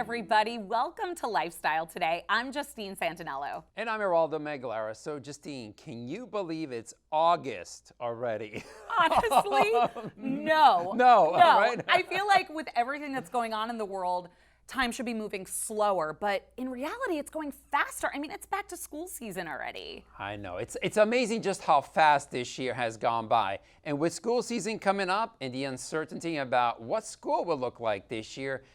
everybody. Welcome to Lifestyle Today. I'm Justine Santinello. And I'm Eraldo Meglara. So, Justine, can you believe it's August already? Honestly, no. No, right? I feel like with everything that's going on in the world, time should be moving slower, but in reality, it's going faster. I mean, it's back to school season already. I know. It's amazing just how fast this year has gone by. And with school season coming up and the uncertainty about what school will look like this year,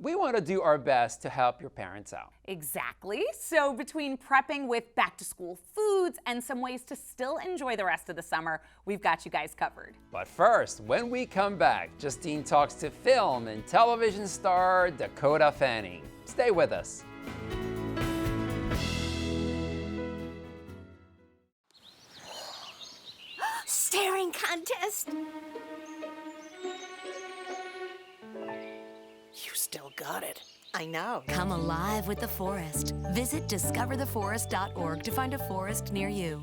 we want to do our best to help your parents out. Exactly. So between prepping with back to school foods and some ways to still enjoy the rest of the summer, we've got you guys covered. But first, when we come back, Justine talks to film and television star Dakota Fanning. Stay with us. Staring contest. You still got it. I know. Come alive with the forest. Visit discovertheforest.org to find a forest near you.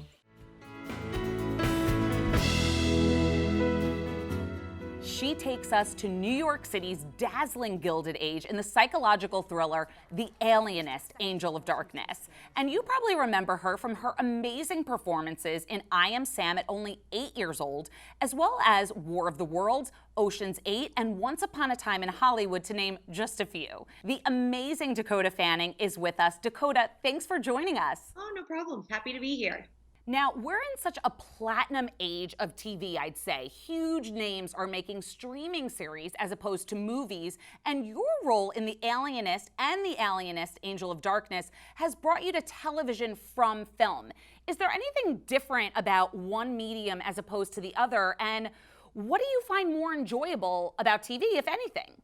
She takes us to New York City's dazzling Gilded Age in the psychological thriller, The Alienist, Angel of Darkness. And you probably remember her from her amazing performances in I Am Sam at only 8 years old, as well as War of the Worlds, Ocean's 8, and Once Upon a Time in Hollywood, to name just a few. The amazing Dakota Fanning is with us. Dakota, thanks for joining us. Oh, no problem. Happy to be here. Now, we're in such a platinum age of TV, I'd say. Huge names are making streaming series as opposed to movies, and your role in The Alienist and The Alienist, Angel of Darkness, has brought you to television from film. Is there anything different about one medium as opposed to the other, and what do you find more enjoyable about TV, if anything?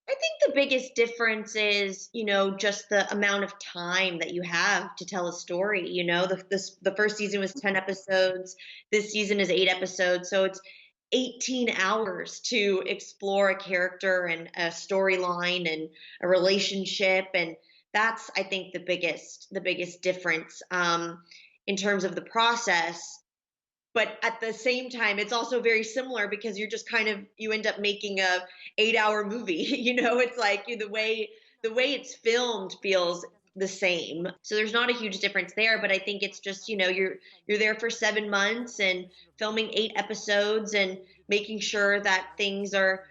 I think the biggest difference is, just the amount of time that you have to tell a story. The first season was 10 episodes. This season is 8 episodes. So it's 18 hours to explore a character and a storyline and a relationship. And that's, I think, the biggest difference in terms of the process. But at the same time, it's also very similar because you're just you end up making a 8-hour movie. It's like the way it's filmed feels the same. So there's not a huge difference there, but I think it's just, you're there for 7 months and filming 8 episodes and making sure that things are,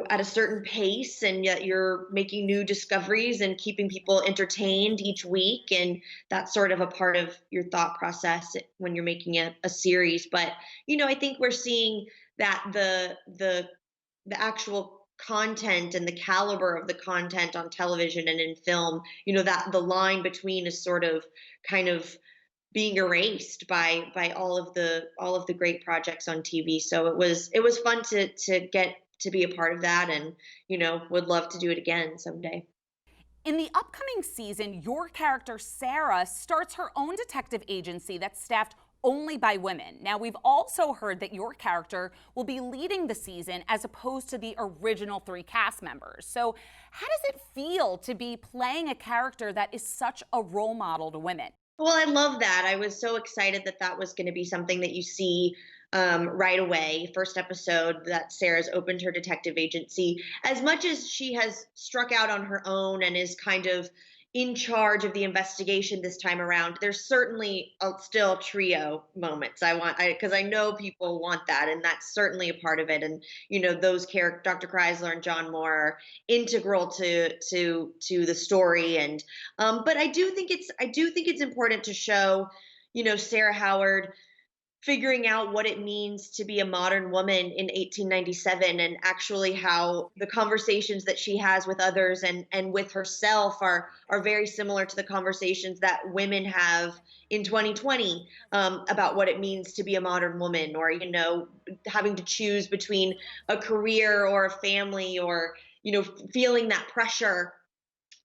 at a certain pace, and yet you're making new discoveries and keeping people entertained each week. And that's sort of a part of your thought process when you're making a series. But, I think we're seeing that the actual content and the caliber of the content on television and in film, that the line between is sort of kind of being erased by all of the great projects on TV. So it was fun to get to be a part of that, and would love to do it again someday. In the upcoming season, your character Sarah starts her own detective agency that's staffed only by women. Now, we've also heard that your character will be leading the season as opposed to the original 3 cast members. So how does it feel to be playing a character that is such a role model to women? Well, I love that. I was so excited that was going to be something that you see right away. First episode that Sarah's opened her detective agency. As much as she has struck out on her own and is kind of in charge of the investigation this time around, there's certainly still trio moments. Because I know people want that, and that's certainly a part of it. And those characters, Dr. Chrysler and John Moore, are integral to the story. And but I do think it's important to show, Sarah Howard figuring out what it means to be a modern woman in 1897, and actually how the conversations that she has with others and with herself are very similar to the conversations that women have in 2020 about what it means to be a modern woman, or, having to choose between a career or a family, or, feeling that pressure.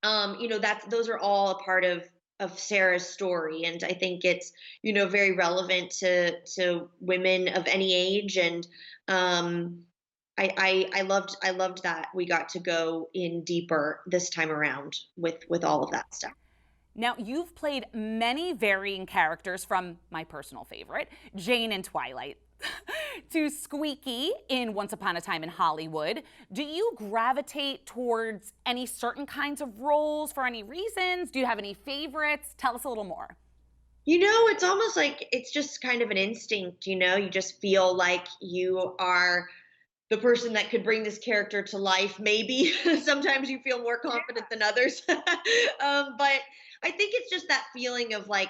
Those are all a part of Sarah's story. And I think it's, very relevant to women of any age. And I loved that we got to go in deeper this time around with all of that stuff. Now, you've played many varying characters, from my personal favorite, Jane in Twilight. to Squeaky in Once Upon a Time in Hollywood. Do you gravitate towards any certain kinds of roles for any reasons? Do you have any favorites? Tell us a little more. It's almost like it's just kind of an instinct, you just feel like you are the person that could bring this character to life. Maybe sometimes you feel more confident than others. But I think it's just that feeling of like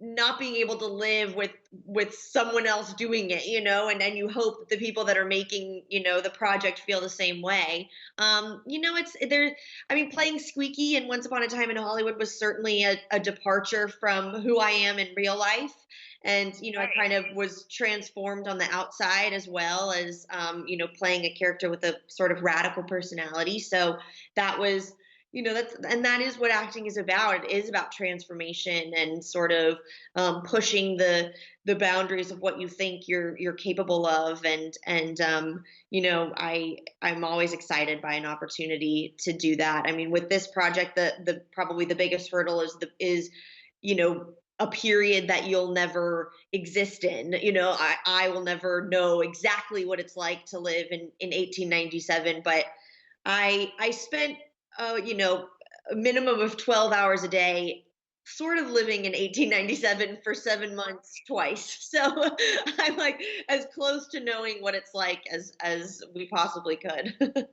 not being able to live with someone else doing it, and then you hope that the people that are making, the project feel the same way. It's there. I mean, playing Squeaky in Once Upon a Time in Hollywood was certainly a departure from who I am in real life. And, I kind of was transformed on the outside as well as, playing a character with a sort of radical personality. So that was, that is what acting is about. It is about transformation and sort of pushing the boundaries of what you think you're capable of. I'm always excited by an opportunity to do that. I mean, with this project, the probably the biggest hurdle is a period that you'll never exist in. I will never know exactly what it's like to live in 1897, but I spent a minimum of 12 hours a day sort of living in 1897 for 7 months twice. So I'm like as close to knowing what it's like as we possibly could.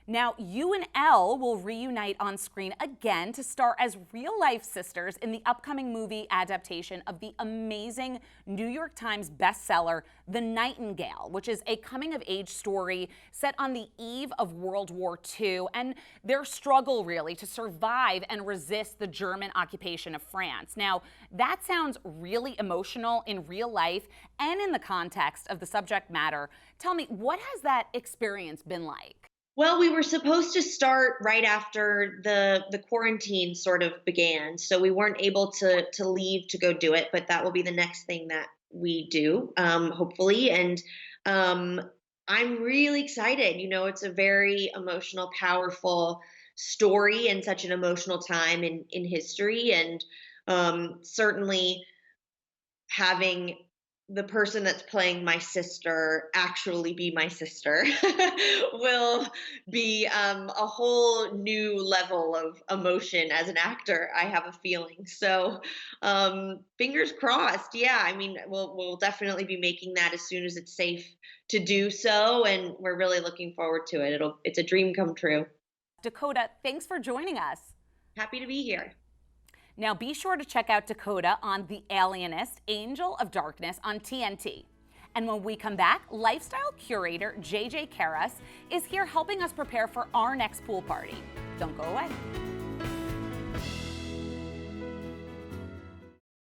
Now, you and Elle will reunite on screen again to star as real-life sisters in the upcoming movie adaptation of the amazing New York Times bestseller, The Nightingale, which is a coming-of-age story set on the eve of World War II and their struggle, really, to survive and resist the German occupation of France. Now, that sounds really emotional in real life and in the context of the subject matter. Tell me, what has that experience been like? Well, we were supposed to start right after the quarantine sort of began, so we weren't able to leave to go do it, but that will be the next thing that we do, hopefully. And I'm really excited. It's a very emotional, powerful story in such an emotional time in history, and certainly having the person that's playing my sister actually be my sister will be a whole new level of emotion as an actor, I have a feeling. So fingers crossed. Yeah, I mean, we'll definitely be making that as soon as it's safe to do so, and we're really looking forward to it. It's a dream come true. Dakota, thanks for joining us. Happy to be here. Now be sure to check out Dakota on The Alienist, Angel of Darkness on TNT. And when we come back, lifestyle curator JJ Keras is here helping us prepare for our next pool party. Don't go away.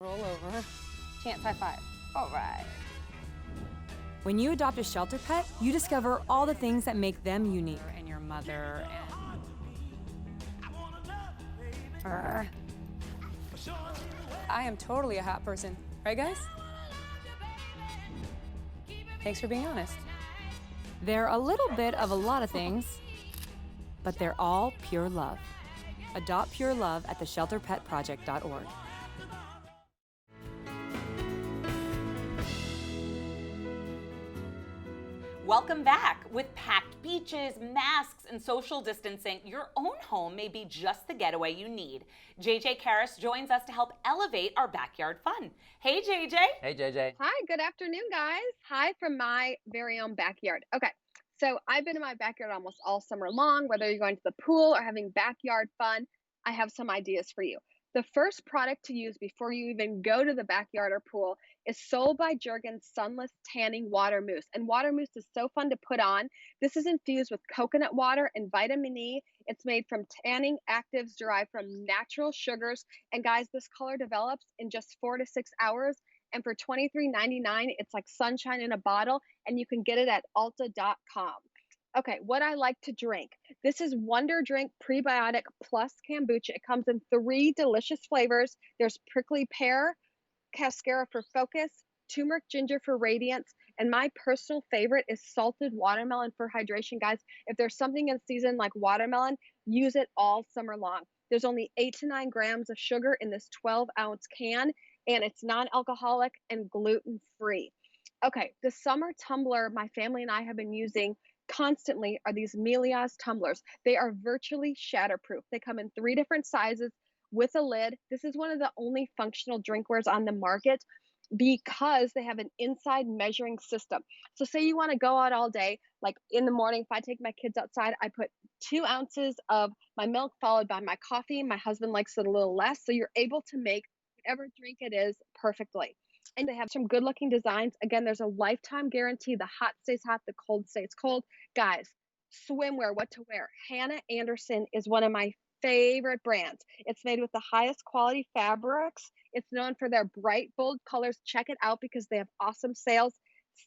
Roll over. Chance high five. All right. When you adopt a shelter pet, you discover all the things that make them unique. And your mother and... I am totally a hot person. Right, guys? Thanks for being honest. They're a little bit of a lot of things, but they're all pure love. Adopt pure love at theshelterpetproject.org. Welcome back. With packed beaches, masks, and social distancing, your own home may be just the getaway you need. JJ Keras joins us to help elevate our backyard fun. Hey, JJ. Hey, JJ. Hi, good afternoon, guys. Hi from my very own backyard. Okay, so I've been in my backyard almost all summer long. Whether you're going to the pool or having backyard fun, I have some ideas for you. The first product to use before you even go to the backyard or pool is Soul by Jergens Sunless Tanning Water Mousse. And water mousse is so fun to put on. This is infused with coconut water and vitamin E. It's made from tanning actives derived from natural sugars. And guys, this color develops in just 4 to 6 hours. And for $23.99, it's like sunshine in a bottle, and you can get it at Ulta.com. Okay, what I like to drink. This is Wonder Drink Prebiotic Plus Kombucha. It comes in 3 delicious flavors. There's prickly pear, cascara for focus, turmeric ginger for radiance, and my personal favorite is salted watermelon for hydration. Guys, if there's something in season like watermelon, use it all summer long. There's only 8 to 9 grams of sugar in this 12-ounce can, and it's non-alcoholic and gluten-free. Okay, the summer tumbler my family and I have been using constantly are these Melias tumblers. They are virtually shatterproof. They come in 3 different sizes with a lid. This is one of the only functional drinkwares on the market because they have an inside measuring system. So say you want to go out all day, like in the morning, if I take my kids outside, I put 2 ounces of my milk followed by my coffee. My husband likes it a little less. So you're able to make whatever drink it is perfectly. And they have some good looking designs. Again, there's a lifetime guarantee. The hot stays hot, the cold stays cold. Guys, swimwear, what to wear. Hannah Anderson is one of my favorite brands. It's made with the highest quality fabrics. It's known for their bright, bold colors. Check it out because they have awesome sales.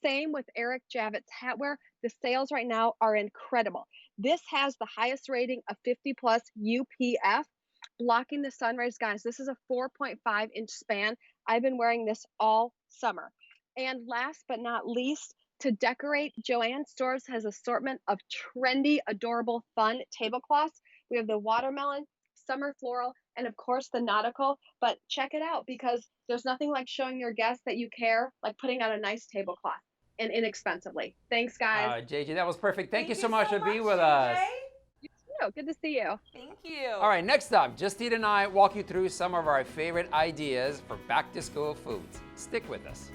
Same with Eric Javits Hatwear. The sales right now are incredible. This has the highest rating of 50 plus UPF, blocking the sun rays. Guys, this is a 4.5-inch span. I've been wearing this all summer. And last but not least, to decorate, Joann Stores has assortment of trendy, adorable, fun tablecloths. We have the watermelon, summer floral, and of course the nautical. But check it out because there's nothing like showing your guests that you care, like putting out a nice tablecloth and inexpensively. Thanks, guys. JJ, that was perfect. Thank you so much for being with us. You too. Good to see you. Thank you. All right, next up, Justine and I walk you through some of our favorite ideas for back-to-school foods. Stick with us.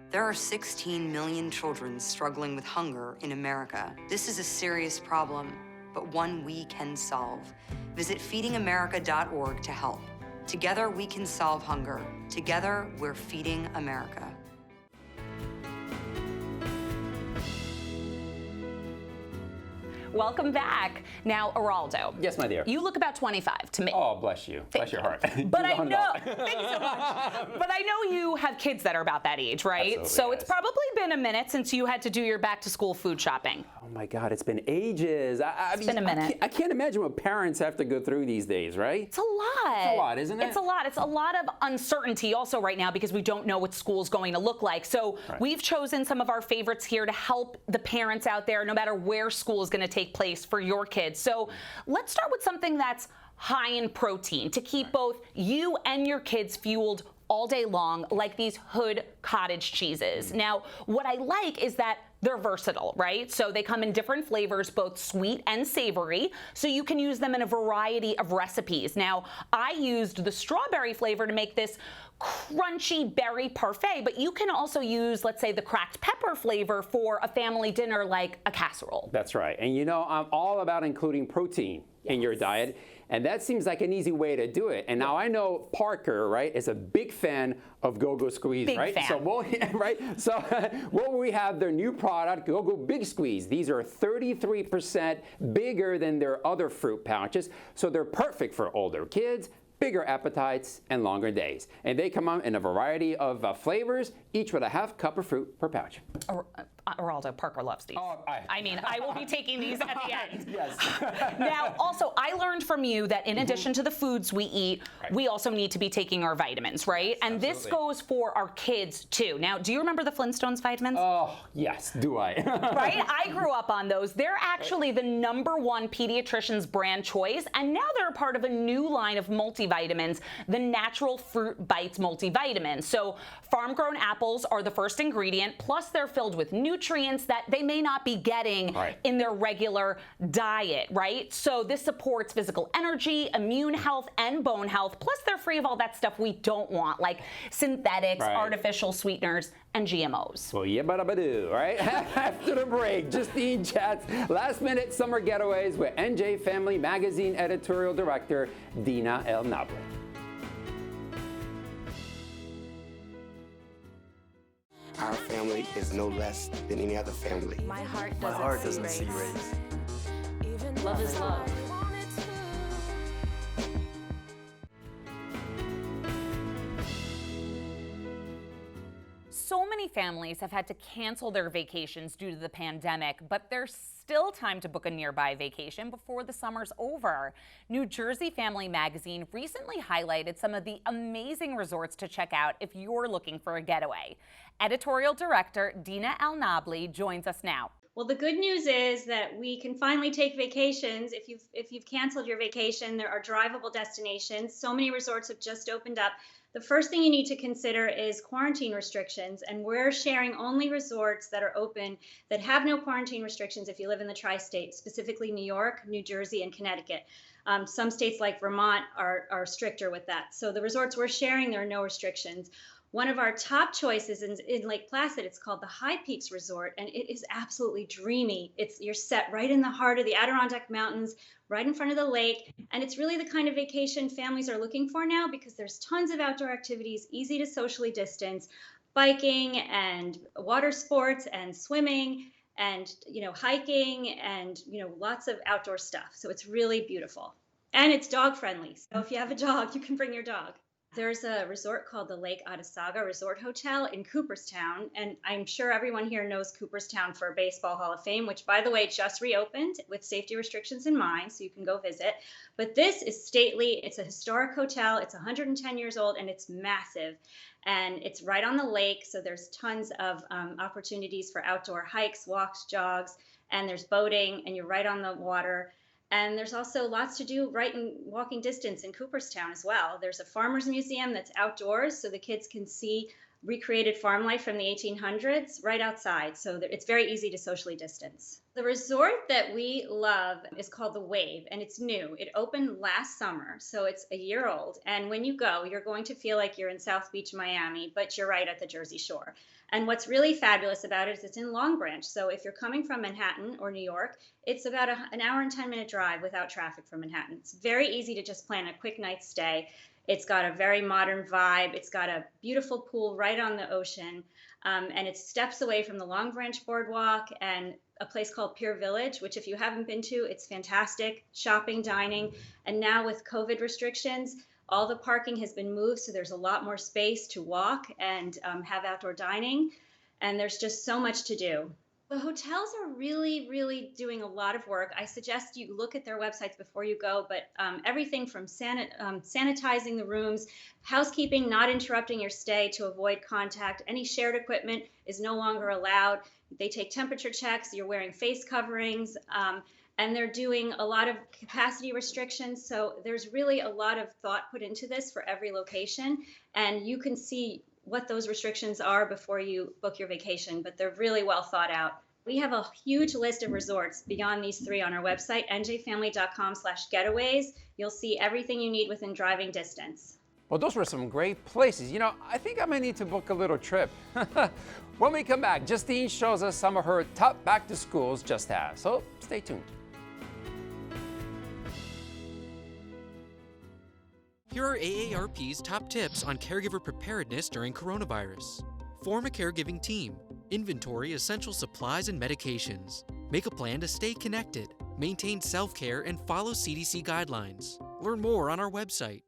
There are 16 million children struggling with hunger in America. This is a serious problem, but one we can solve. Visit feedingamerica.org to help. Together we can solve hunger. Together we're feeding America. Welcome back. Now, Eraldo. Yes, my dear. You look about 25 to me. Oh, bless you. Bless your heart. But I know, thank you so much. But I know you have kids that are about that age, right? Absolutely, so yes. It's probably been a minute since you had to do your back to school food shopping. Oh my God, it's been ages. It's been a minute. I can't imagine what parents have to go through these days, right? It's a lot. It's a lot, isn't it? It's a lot. It's a lot of uncertainty also right now because we don't know what school's going to look like. So we've chosen some of our favorites here to help the parents out there, no matter where school is going to take place for your kids. So let's start with something that's high in protein to keep both you and your kids fueled all day long, like these Hood cottage cheeses. Now, what I like is that they're versatile, right? So they come in different flavors, both sweet and savory, so you can use them in a variety of recipes. Now, I used the strawberry flavor to make this crunchy berry parfait, but you can also use, let's say, the cracked pepper flavor for a family dinner like a casserole. That's right. And you know, I'm all about including protein in your diet, and that seems like an easy way to do it. And now I know Parker, right, is a big fan of Go-Go Squeeze, Big right? fan. So what we have their new product, Go-Go Big Squeeze. These are 33% bigger than their other fruit pouches, so they're perfect for older kids, bigger appetites, and longer days. And they come out in a variety of flavors, each with a half cup of fruit per pouch. Eraldo, Parker loves these. Oh, I mean, I will be taking these at the end. Yes. Now, also, I learned from you that in addition to the foods we eat, we also need to be taking our vitamins, right? And this goes for our kids, too. Now, do you remember the Flintstones vitamins? Oh, yes, do I. Right? I grew up on those. They're actually the #1 pediatrician's brand choice, and now they're a part of a new line of multivitamins, the Natural Fruit Bites multivitamins. So farm-grown apples are the first ingredient, plus they're filled with nutrients that they may not be getting in their regular diet, right? So this supports physical energy, immune health, and bone health, plus they're free of all that stuff we don't want, like synthetics, artificial sweeteners, and GMOs. Well, yeah, ba-da-ba-doo, right? After the break, Justine chats last-minute summer getaways with NJ Family Magazine Editorial Director Dina El Nabli. Our family is no less than any other family. My heart doesn't see race. Love is love. So many families have had to cancel their vacations due to the pandemic, but there's still time to book a nearby vacation before the summer's over. New Jersey Family Magazine recently highlighted some of the amazing resorts to check out if you're looking for a getaway. Editorial Director Dina El Nabli joins us now. Well, the good news is that we can finally take vacations. If you've canceled your vacation, there are drivable destinations. So many resorts have just opened up. The first thing you need to consider is quarantine restrictions, and we're sharing only resorts that are open that have no quarantine restrictions if you live in the tri-state, specifically New York, New Jersey, and Connecticut. Some states like Vermont are stricter with that. So the resorts we're sharing, there are no restrictions. One of our top choices in Lake Placid, it's called the High Peaks Resort, and it is absolutely dreamy. You're set right in the heart of the Adirondack Mountains, right in front of the lake, and it's really the kind of vacation families are looking for now because there's tons of outdoor activities, easy to socially distance, biking and water sports and swimming and hiking and lots of outdoor stuff. So it's really beautiful. And it's dog friendly. So if you have a dog, you can bring your dog. There's a resort called the Lake Otesaga Resort Hotel in Cooperstown, and I'm sure everyone here knows Cooperstown for Baseball Hall of Fame, which, by the way, just reopened with safety restrictions in mind, so you can go visit. But this is stately. It's a historic hotel. It's 110 years old, and it's massive. And it's right on the lake, so there's tons of opportunities for outdoor hikes, walks, jogs, and there's boating, and you're right on the water. And there's also lots to do right in walking distance in Cooperstown as well. There's a farmer's museum that's outdoors, so the kids can see recreated farm life from the 1800s right outside. So it's very easy to socially distance. The resort that we love is called The Wave, and it's new. It opened last summer, so it's a year old. And when you go, you're going to feel like you're in South Beach, Miami, but you're right at the Jersey Shore. And what's really fabulous about it is it's in Long Branch. So if you're coming from Manhattan or New York, it's about an hour and 10-minute drive without traffic from Manhattan. It's very easy to just plan a quick night's stay. It's got a very modern vibe. It's got a beautiful pool right on the ocean. And it's steps away from the Long Branch Boardwalk and a place called Pier Village, which if you haven't been to, it's fantastic. Shopping, dining. And now with COVID restrictions, all the parking has been moved, so there's a lot more space to walk and have outdoor dining. And there's just so much to do. The hotels are really, really doing a lot of work. I suggest you look at their websites before you go, but everything from sanitizing the rooms, housekeeping, not interrupting your stay to avoid contact. Any shared equipment is no longer allowed. They take temperature checks. You're wearing face coverings. And they're doing a lot of capacity restrictions. So there's really a lot of thought put into this for every location. And you can see what those restrictions are before you book your vacation, but they're really well thought out. We have a huge list of resorts beyond these three on our website, njfamily.com/getaways. You'll see everything you need within driving distance. Well, those were some great places. I think I might need to book a little trip. When we come back, Justine shows us some of her top back to schools just has. So stay tuned. Here are AARP's top tips on caregiver preparedness during coronavirus. Form a caregiving team. Inventory essential supplies and medications. Make a plan to stay connected. Maintain self-care and follow CDC guidelines. Learn more on our website.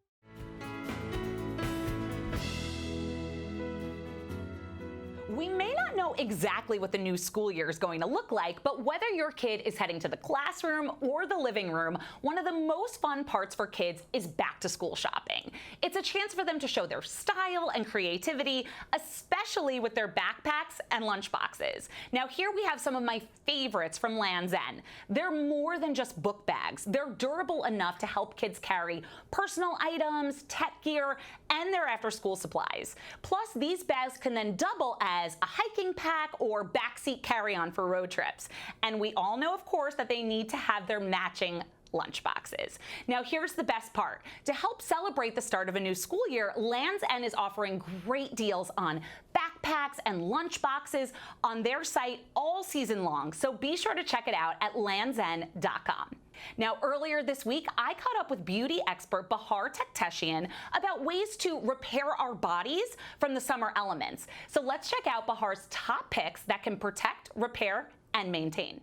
We may not know exactly what the new school year is going to look like, but whether your kid is heading to the classroom or the living room, one of the most fun parts for kids is back to school shopping. It's a chance for them to show their style and creativity, especially with their backpacks and lunchboxes. Now here we have some of my favorites from Land's End. They're more than just book bags. They're durable enough to help kids carry personal items, tech gear, and their after-school supplies. Plus, these bags can then double as a hiking pack or backseat carry-on for road trips. And we all know, of course, that they need to have their matching lunchboxes. Now, here's the best part. To help celebrate the start of a new school year, Land's End is offering great deals on backpacks and lunchboxes on their site all season long. So be sure to check it out at landsend.com. Now, earlier this week, I caught up with beauty expert Bahar Takhtehchian about ways to repair our bodies from the summer elements. So let's check out Bahar's top picks that can protect, repair, and maintain.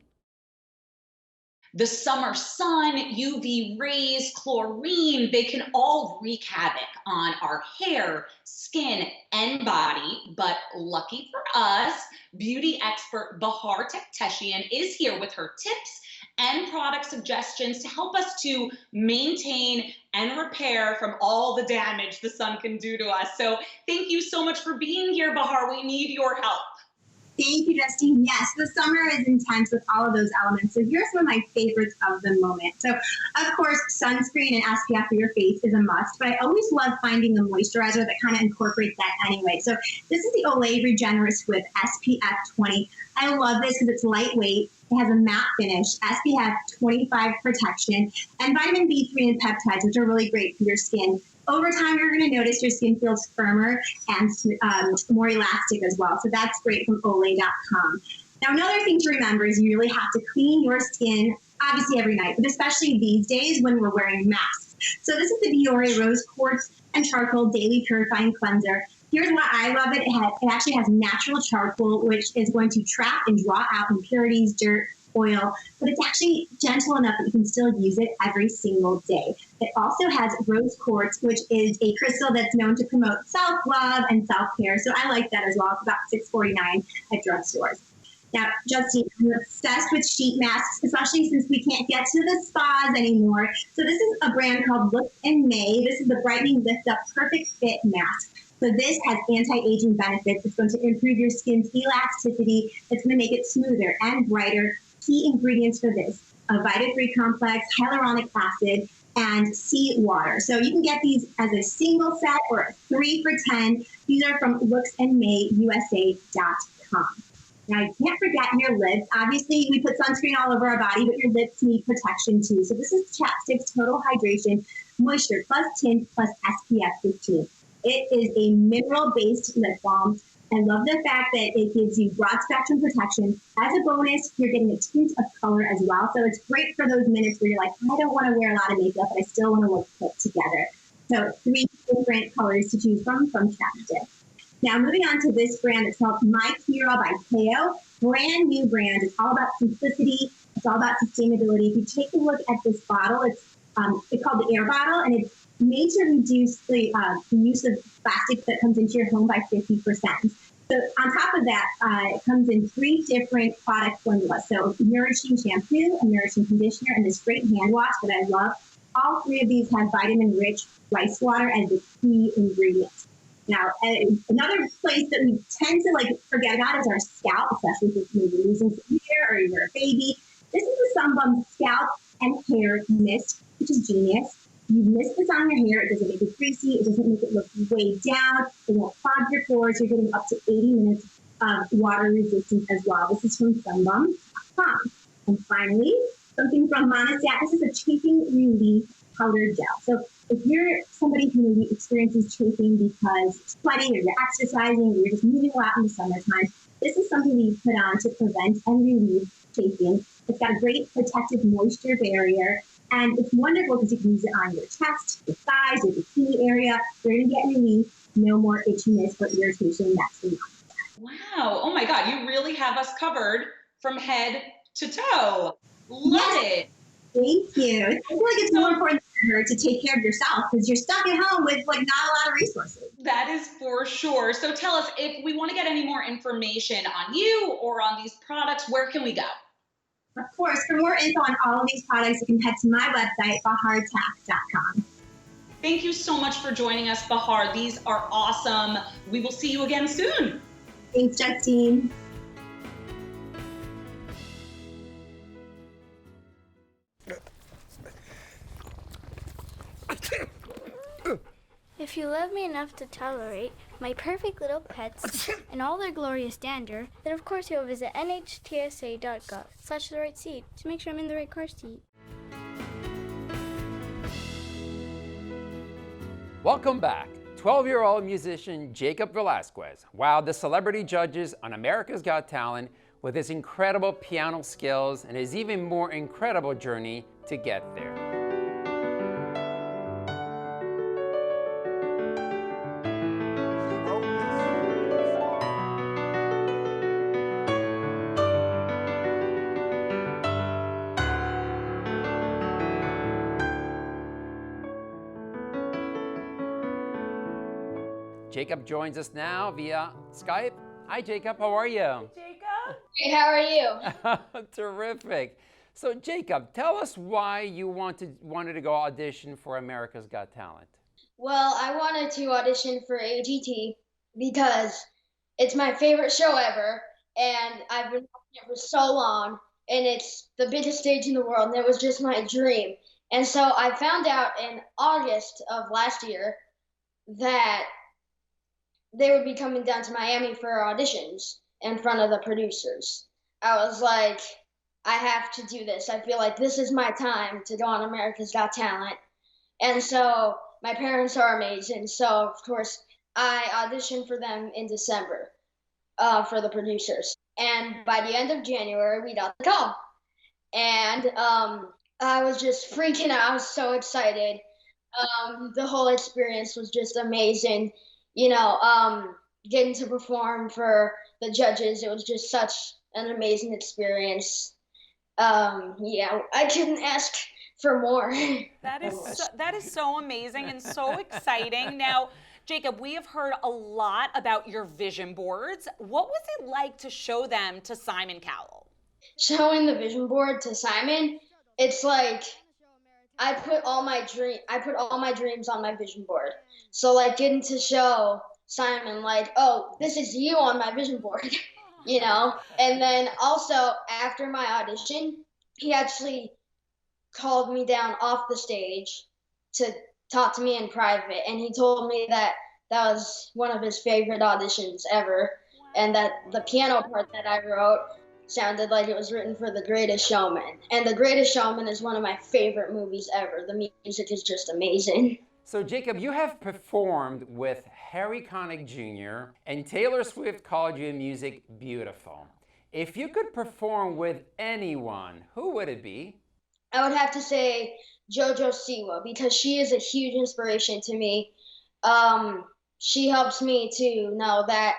The summer sun, UV rays, chlorine, they can all wreak havoc on our hair, skin, and body. But lucky for us, beauty expert Bahar Takhtehchian is here with her tips and product suggestions to help us to maintain and repair from all the damage the sun can do to us. So thank you so much for being here, Bahar. We need your help. Thank you, Justine. Yes, the summer is intense with all of those elements. So here's some of my favorites of the moment. So, of course, sunscreen and SPF for your face is a must, but I always love finding a moisturizer that kind of incorporates that anyway. So this is the Olay Regenerist with SPF 20. I love this because it's lightweight. It has a matte finish, SPF 25 protection, and vitamin B3 and peptides, which are really great for your skin. Over time, you're going to notice your skin feels firmer and more elastic as well. So that's great from Olay.com. Now, another thing to remember is you really have to clean your skin, obviously every night, but especially these days when we're wearing masks. So this is the Biore Rose Quartz and Charcoal Daily Purifying Cleanser. Here's why I love it. It actually has natural charcoal, which is going to trap and draw out impurities, dirt, oil, but it's actually gentle enough that you can still use it every single day. It also has rose quartz, which is a crystal that's known to promote self-love and self-care. So I like that as well. It's about $6.49 at drugstores. Now, Justine, I'm obsessed with sheet masks, especially since we can't get to the spas anymore. So this is a brand called Look in May. This is the Brightening Lift Up Perfect Fit Mask. So this has anti-aging benefits. It's going to improve your skin's elasticity. It's going to make it smoother and brighter. Key ingredients for this: a vitamin-3 complex, hyaluronic acid, and sea water. So you can get these as a single set or 3 for $10. These are from looksandmayusa.com. Now, you can't forget your lips. Obviously, we put sunscreen all over our body, but your lips need protection too. So this is Chapstick's Total Hydration Moisture Plus Tint Plus SPF 15. It is a mineral-based lip balm. I love the fact that it gives you broad spectrum protection. As a bonus, you're getting a tint of color as well. So it's great for those minutes where you're like, I don't want to wear a lot of makeup, but I still want to look put together. So 3 different colors to choose from Chapstick. Now, moving on to this brand, it's called My Hero by Teo. Brand new brand. It's all about simplicity. It's all about sustainability. If you take a look at this bottle, it's called the Air Bottle, and it's made to reduce the use of plastic that comes into your home by 50%. So on top of that, it comes in 3 different product formulas. So nourishing shampoo, a nourishing conditioner, and this great hand wash that I love. All 3 of these have vitamin-rich rice water as the key ingredient. Now, another place that we tend to forget about is our scalp, especially if you're losing some hair or you're a baby. This is the Sunbum Scalp and Hair Mist, which is genius. You mist this on your hair. It doesn't make it greasy. It doesn't make it look weighed down. It won't clog your pores. You're getting up to 80 minutes of water resistance as well. This is from Sunbum.com. And finally, something from Monistat. This is a chafing relief powder gel. So if you're somebody who maybe experiences chafing because you're sweating or you're exercising or you're just moving a lot in the summertime, this is something that you put on to prevent and relieve chafing. It's got a great protective moisture barrier. And it's wonderful because you can use it on your chest, your thighs, your bikini area. You're going to get relief, no more itchiness or irritation. That's the Monistat. Wow. Oh my God. You really have us covered from head to toe. Love it. Thank you. I feel like it's more important than ever to take care of yourself because you're stuck at home with not a lot of resources. That is for sure. So tell us, if we want to get any more information on you or on these products, where can we go? Of course, for more info on all of these products, you can head to my website, bahartakhtehchian.com. Thank you so much for joining us, Bahar. These are awesome. We will see you again soon. Thanks, Justine. If you love me enough to tolerate my perfect little pets and all their glorious dander, then of course you'll visit nhtsa.gov/the-right-seat to make sure I'm in the right car seat. Welcome back. 12-year-old musician Jacob Velazquez wowed the celebrity judges on America's Got Talent with his incredible piano skills and his even more incredible journey to get there. Jacob joins us now via Skype. Hi, Jacob. How are you? Jacob. Hey, how are you? Terrific. So, Jacob, tell us why you wanted to go audition for America's Got Talent. Well, I wanted to audition for AGT because it's my favorite show ever, and I've been watching it for so long, and it's the biggest stage in the world, and it was just my dream. And so I found out in August of last year that they would be coming down to Miami for auditions in front of the producers. I was like, I have to do this. I feel like this is my time to go on America's Got Talent. And so my parents are amazing. So, of course, I auditioned for them in December for the producers. And by the end of January, we got the call. And I was just freaking out. I was so excited. The whole experience was just amazing. You know, getting to perform for the judges, it was just such an amazing experience. Yeah, I couldn't ask for more. That is so amazing and so exciting. Now, Jacob, we have heard a lot about your vision boards. What was it like to show them to Simon Cowell? Showing the vision board to Simon, it's like I put all my dreams on my vision board. So like getting to show Simon like, oh, this is you on my vision board, you know? And then also after my audition, he actually called me down off the stage to talk to me in private, and he told me that that was one of his favorite auditions ever, and that the piano part that I wrote sounded like it was written for The Greatest Showman. And The Greatest Showman is one of my favorite movies ever. The music is just amazing. So Jacob, you have performed with Harry Connick Jr. and Taylor Swift called your music beautiful. If you could perform with anyone, who would it be? I would have to say JoJo Siwa, because she is a huge inspiration to me. She helps me to know that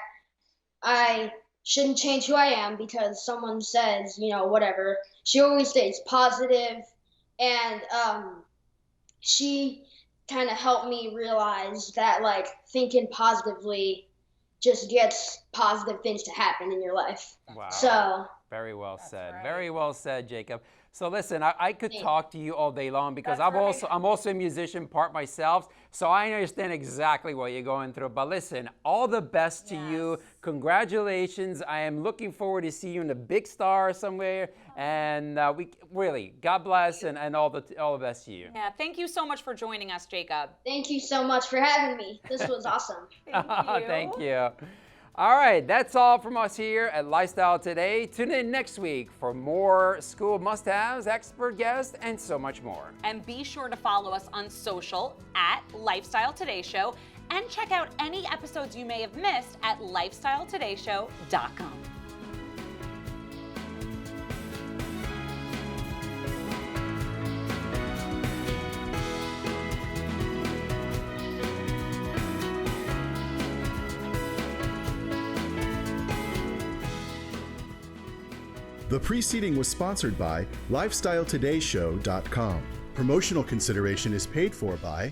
I shouldn't change who I am because someone says, you know, whatever. She always stays positive, and she kind of helped me realize that, like, thinking positively just gets positive things to happen in your life. Wow. So very well said. Right. Very well said, Jacob. So listen, I could talk to you all day long because I'm also a musician part myself, so I understand exactly what you're going through. But listen, all the best to you. Congratulations. I am looking forward to see you in a big star somewhere. And we really, God bless and all the best to you. Yeah, thank you so much for joining us, Jacob. Thank you so much for having me. This was awesome. Thank you. All right, that's all from us here at Lifestyle Today. Tune in next week for more school must-haves, expert guests, and so much more. And be sure to follow us on social at Lifestyle Today Show, and check out any episodes you may have missed at lifestyletodayShow.com. The preceding was sponsored by LifestyleTodayShow.com. Promotional consideration is paid for by